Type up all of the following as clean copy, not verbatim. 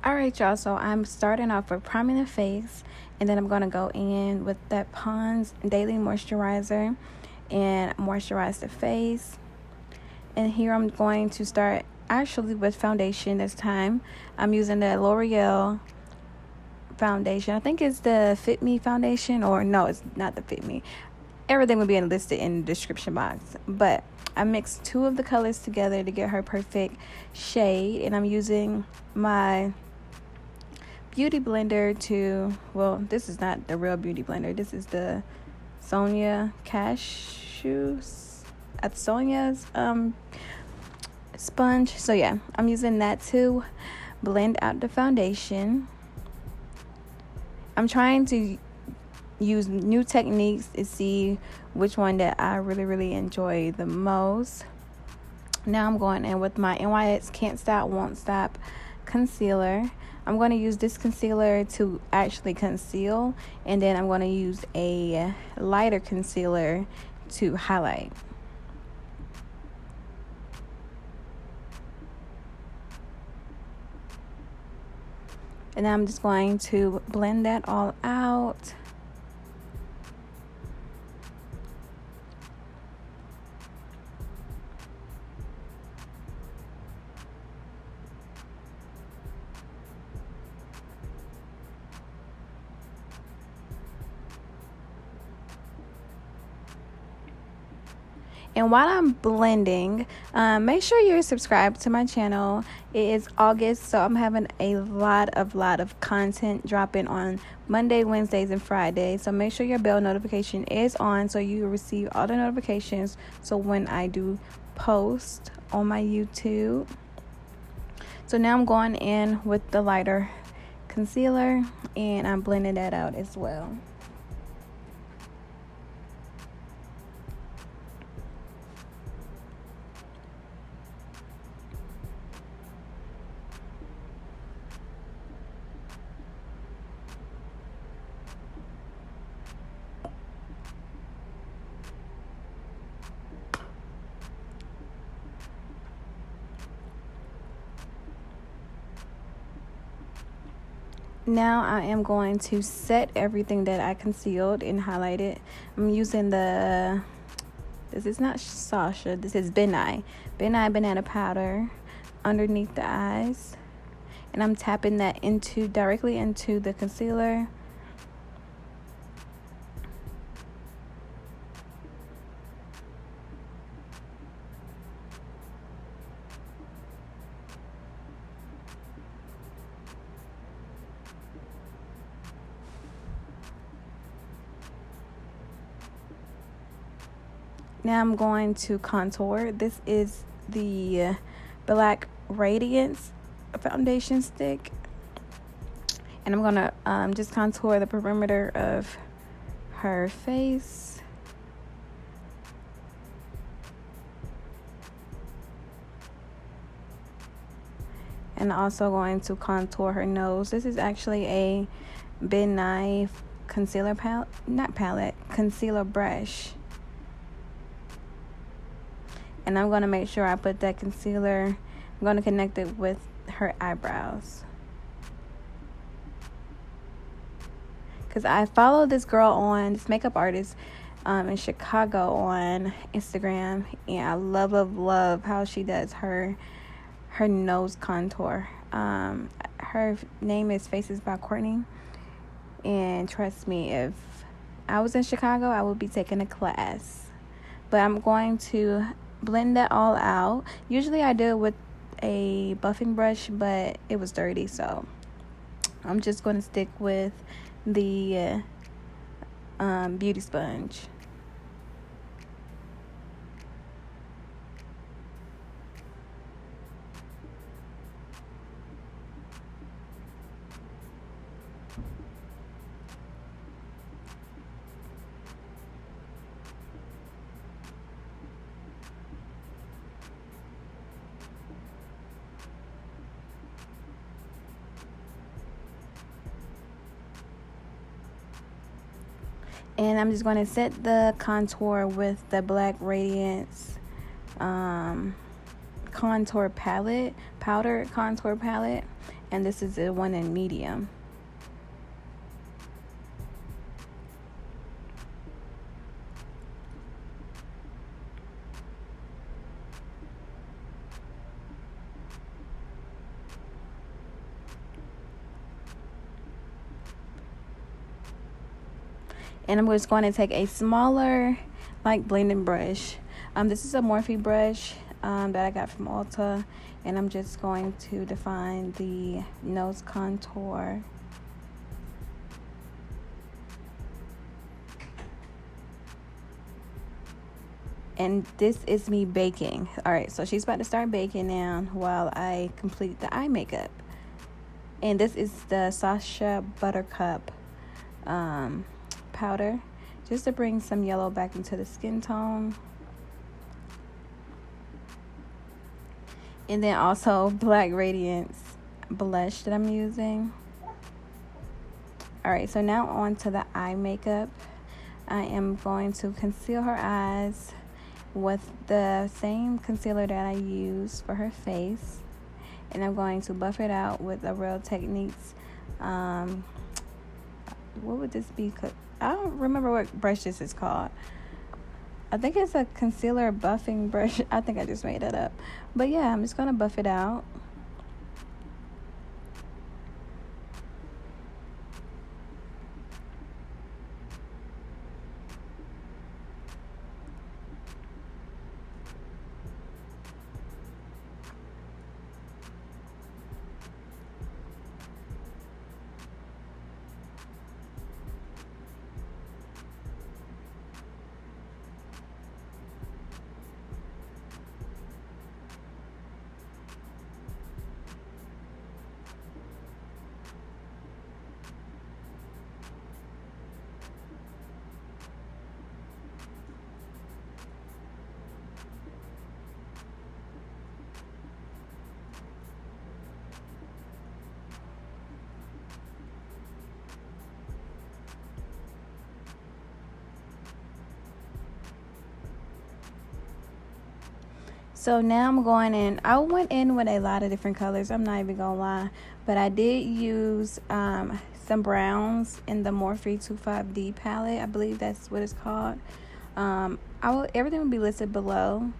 Alright, y'all, so I'm starting off with priming the face, and then I'm going to go in with that Pond's Daily Moisturizer and moisturize the face. And here I'm going to start actually with foundation this time. I'm using the L'Oreal foundation. I think it's the Fit Me foundation, or no, it's not the Fit Me. Everything will be listed in the description box. But I mixed two of the colors together to get her perfect shade, and I'm using my beauty blender to, well, this is not the real beauty blender. This is the Sonia's sponge. So yeah, I'm using that to blend out the foundation. I'm trying to use new techniques to see which one that I really enjoy the most. Now I'm going in with my NYX Can't Stop Won't Stop concealer. I'm going to use this concealer to actually conceal, and then I'm going to use a lighter concealer to highlight. And I'm just going to blend that all out. And while I'm blending, make sure you're subscribed to my channel. It is August, so I'm having a lot of content dropping on Monday, Wednesdays, and Fridays. So make sure your bell notification is on so you receive all the notifications. So when I do post on my YouTube. So now I'm going in with the lighter concealer, and I'm blending that out as well. Now I am going to set everything that I concealed and highlighted. I'm using this is not xoxo, this is Ebone banana powder underneath the eyes. And I'm tapping that directly into the concealer. Now I'm going to contour. This is the Black Radiance foundation stick. And I'm going to just contour the perimeter of her face. And also going to contour her nose. This is actually a Ebone concealer concealer brush. And I'm going to make sure I put that concealer, I'm going to connect it with her eyebrows. Because I follow this this makeup artist in Chicago on Instagram. And I love how she does her nose contour. Her name is Faces by Courtney. And trust me, if I was in Chicago, I would be taking a class. But I'm going to blend that all out. Usually I do it with a buffing brush, but it was dirty, so I'm just going to stick with the beauty sponge. And I'm just going to set the contour with the Black Radiance contour palette, powder contour palette. and this is the one in medium. And I'm just going to take a smaller, like, blending brush. This is a Morphe brush that I got from Ulta. And I'm just going to define the nose contour. And this is me baking. Alright, so she's about to start baking now while I complete the eye makeup. And this is the Xoxo Buttercup powder, just to bring some yellow back into the skin tone. And then also Black Radiance blush that I'm using. Alright, so now on to the eye makeup. I am going to conceal her eyes with the same concealer that I use for her face. And I'm going to buff it out with the Real Techniques. What would this be? I don't remember what brush this is called. I think it's a concealer buffing brush. I think I just made it up. But yeah, I'm just going to buff it out. So now I'm going in. I went in with a lot of different colors. I'm not even gonna lie, but I did use some browns in the Morphe 25D palette. I believe that's what it's called. Everything will be listed below.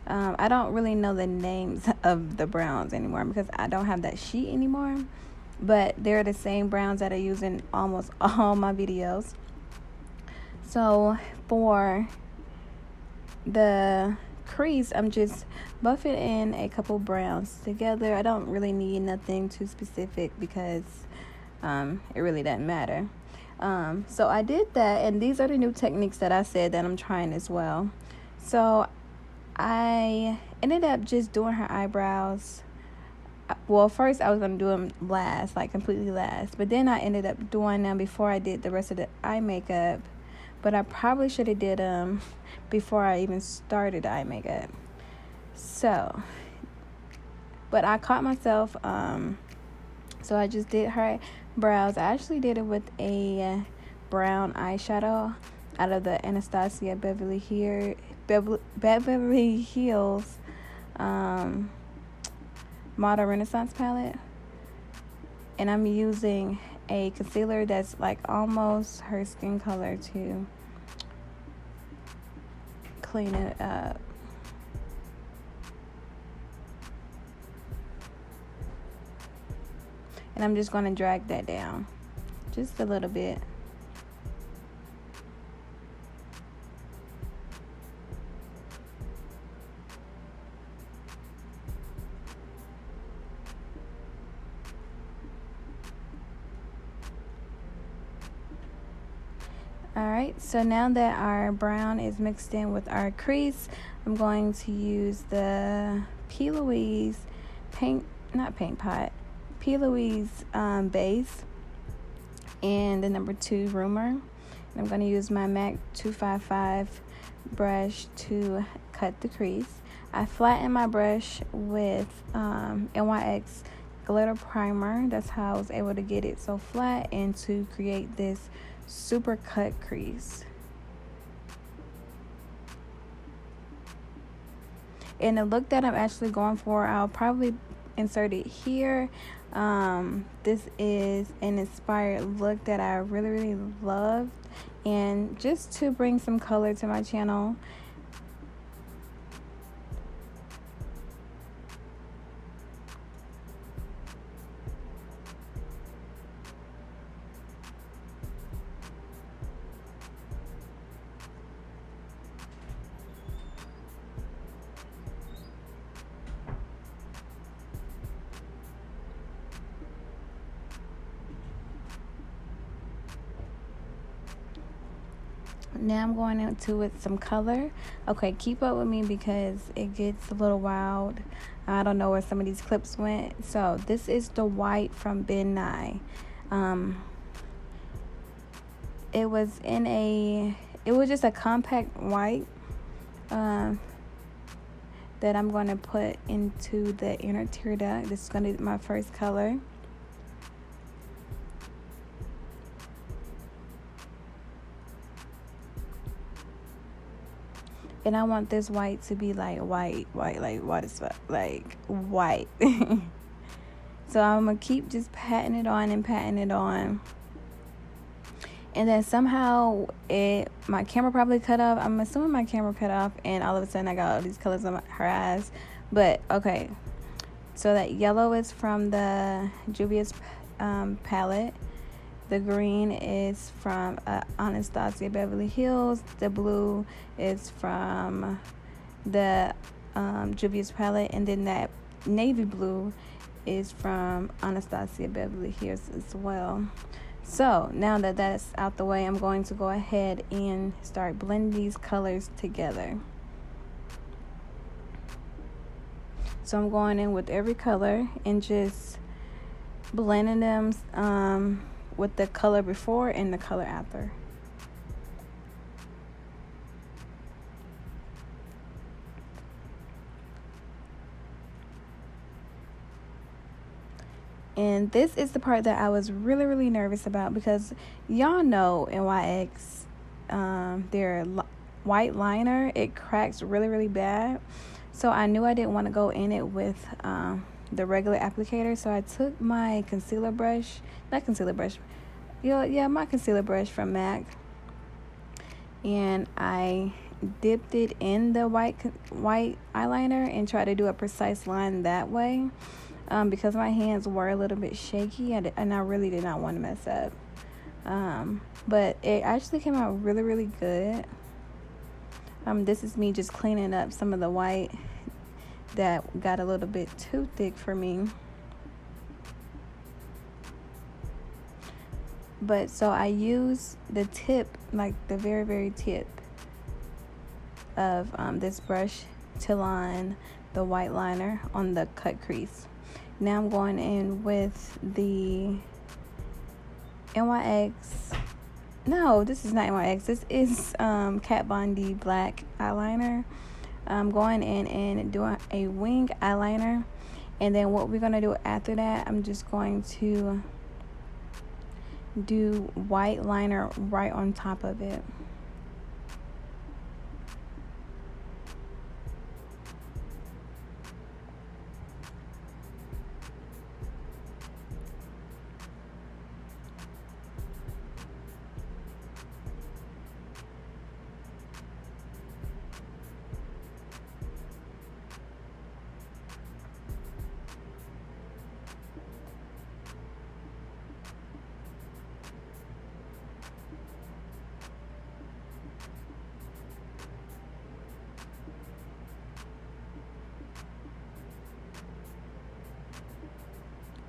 I don't really know the names of the browns anymore because I don't have that sheet anymore. But they're the same browns that I use in almost all my videos. So for the crease, I'm just buffing in a couple browns together. I don't really need nothing too specific because it really doesn't matter. So I did that, and these are the new techniques that I said that I'm trying as well. So I ended up just doing her eyebrows. Well, first I was going to do them last, like completely last, but then I ended up doing them before I did the rest of the eye makeup. But I probably should have did them before I even started eye makeup. So, but I caught myself. So I just did her brows. I actually did it with a brown eyeshadow out of the Anastasia Beverly Hills Model Renaissance palette. And I'm using a concealer that's like almost her skin color to clean it up. And I'm just going to drag that down just a little bit. Alright, so now that our brown is mixed in with our crease, I'm going to use the P. Louise P. Louise base and the number 2 Roomer. And I'm going to use my MAC 255 brush to cut the crease. I flattened my brush with NYX glitter primer. That's how I was able to get it so flat and to create this super cut crease. And the look that I'm actually going for, I'll probably insert it here. This is an inspired look that I really loved, and just to bring some color to my channel. Now I'm going into with some color. Okay, keep up with me because it gets a little wild. I don't know where some of these clips went. So this is the white from Ben Nye. It was just a compact white that I'm going to put into the inner tear duct. This is going to be my first color. And I want this white to be like white, like what is like white. So I'm gonna keep just patting it on and patting it on. And then somehow my camera probably cut off. I'm assuming my camera cut off, and all of a sudden I got all these colors on her eyes. But okay, so that yellow is from the Juvia's palette. The green is from Anastasia Beverly Hills. The blue is from the Juvia's palette. And then that navy blue is from Anastasia Beverly Hills as well. So now that that's out the way, I'm going to go ahead and start blending these colors together. So I'm going in with every color and just blending them with the color before and the color after. And this is the part that I was really nervous about, because y'all know NYX, their white liner, it cracks really bad. So I knew I didn't want to go in it with the regular applicator. So I took my concealer brush, my concealer brush from MAC, and I dipped it in the white eyeliner and tried to do a precise line that way, because my hands were a little bit shaky, and I really did not want to mess up. But it actually came out really good. This is me just cleaning up some of the white that got a little bit too thick for me. But so I use the tip, like the very tip of this brush to line the white liner on the cut crease. Now I'm going in with the NYX. No, this is not NYX. This is Kat Von D black eyeliner. I'm going in and doing a wing eyeliner. And then what we're going to do after that, I'm just going to do white liner right on top of it.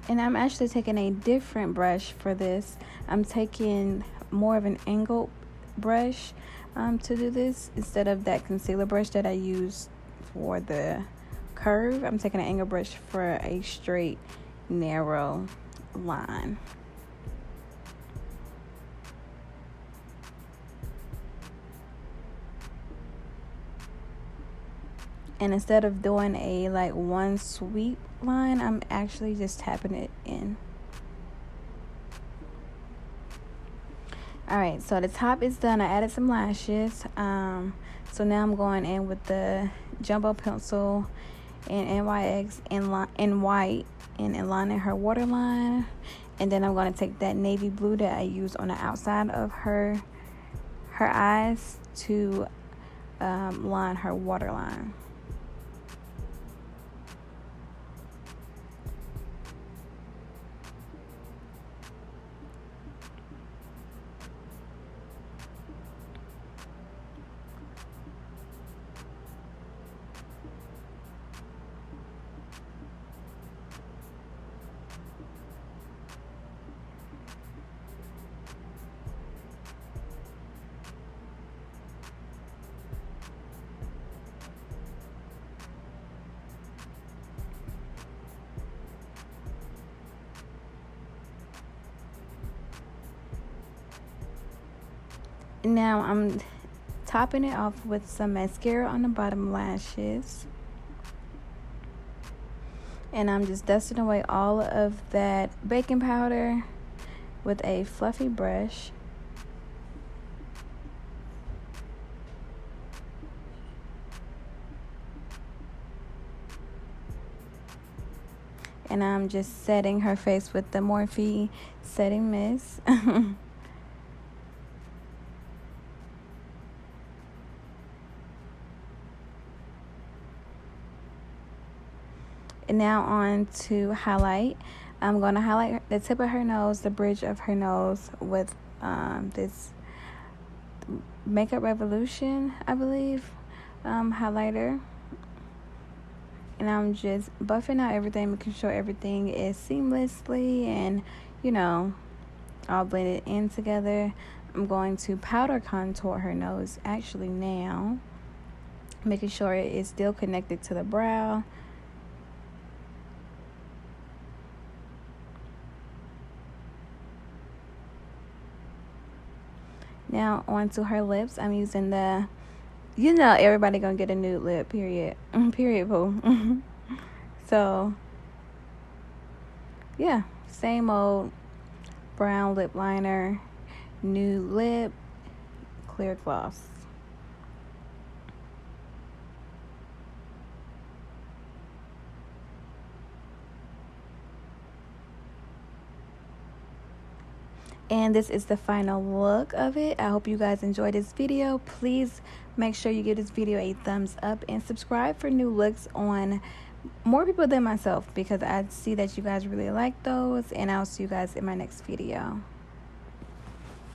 And I'm actually taking a different brush for this. I'm taking more of an angled brush to do this, instead of that concealer brush that I used for the curve. I'm taking an angled brush for a straight, narrow line. And instead of doing a like one sweep line, I'm actually just tapping it in. Alright, so the top is done. I added some lashes. So now I'm going in with the jumbo pencil and NYX in white and aligning her waterline. And then I'm going to take that navy blue that I used on the outside of her eyes to line her waterline. Now I'm topping it off with some mascara on the bottom lashes. And I'm just dusting away all of that baking powder with a fluffy brush. And I'm just setting her face with the Morphe setting mist. And now on to highlight. I'm going to highlight the tip of her nose, the bridge of her nose with this Makeup Revolution, I believe, highlighter. And I'm just buffing out everything, making sure everything is seamlessly and, all blended in together. I'm going to powder contour her nose actually now, making sure it is still connected to the brow. Now onto her lips. I'm using the, everybody gonna get a nude lip, period. Period, boo. So, yeah, same old brown lip liner, nude lip, clear gloss. And this is the final look of it. I hope you guys enjoyed this video. Please make sure you give this video a thumbs up and subscribe for new looks on more people than myself, because I see that you guys really like those. And I'll see you guys in my next video.